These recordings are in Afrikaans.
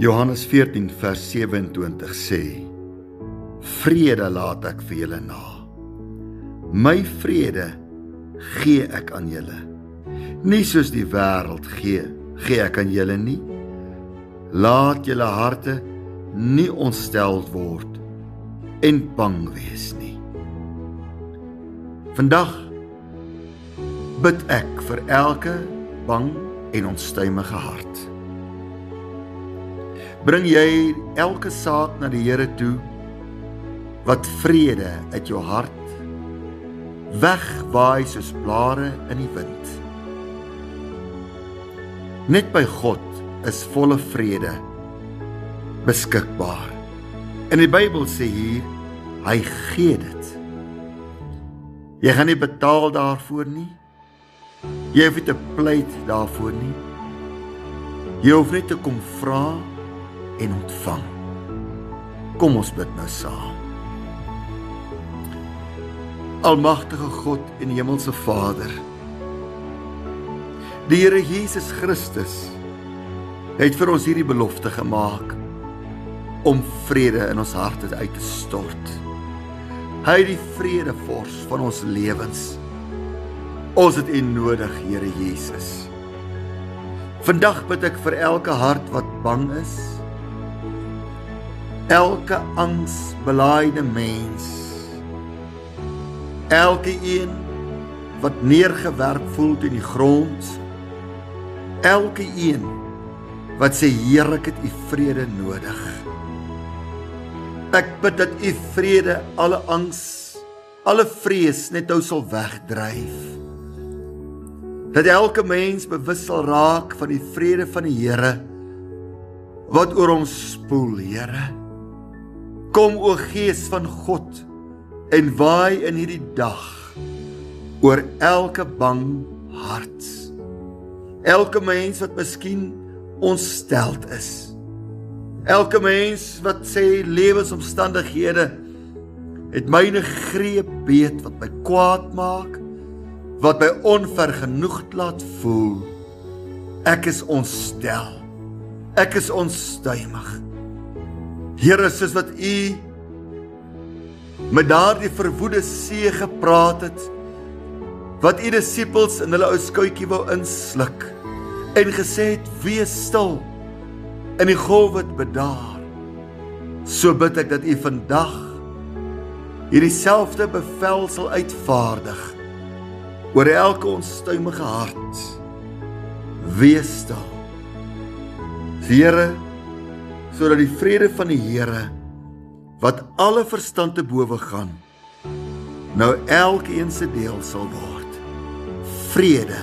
Johannes 14 vers 27 sê, vrede laat ek vir julle na. My vrede gee ek aan julle. Nie soos die wêreld gee ek aan julle nie. Laat julle harte nie ontsteld word en bang wees nie. Vandag bid ek vir elke bang en onstuimige hart. Bring jy elke saak na die Here toe, wat vrede uit jou hart wegwaai soos blare in die wind. Net by God is volle vrede beskikbaar. En die Bybel sê hier, hy gee dit. Jy gaan nie betaal daarvoor nie. Jy hoef nie te pleit daarvoor nie. Jy hoef net te kom vra en ontvang. Kom ons bid nou saam. Almagtige God en Hemelse Vader, die Here Jesus Christus het vir ons hierdie belofte gemaak om vrede in ons harte uit te stort. Hy het die vredevors van ons lewens. Ons het U nodig, Here Jesus. Vandag bid ek vir elke hart wat bang is, elke angsbelaaide mens, elke een wat neergewerp voel teen die grond, elke een wat sê, Here, ek het U vrede nodig. Ek bid dat U vrede alle angs, alle vrees net nou sal wegdryf. Dat elke mens bewus sal raak van die vrede van die Here wat oor ons spoel, Here. Kom, o Gees van God, en waai in hierdie dag oor elke bang hart. Elke mens wat miskien ontsteld is. Elke mens wat sê lewensomstandighede het my in 'n greep beet wat my kwaad maak, wat my onvergenoegd laat voel. Ek is ontstel. Ek is onstuimig. Here, soos wat U met daardie verwoede see gepraat het, wat U disippels in hulle ou skuitjie wou insluk, en gesê het, wees stil, en die golwe het bedaar. So bid ek dat U vandag hierdie selfde bevel sal uitvaardig oor elke onstuimige hart. Wees stil. Here, sodat die vrede van die Here, wat alle verstand te bowe gaan, nou elkeen se deel sal word. Vrede,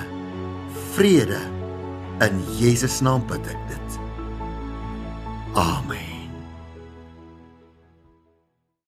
vrede, in Jesus naam bid ek dit. Amen.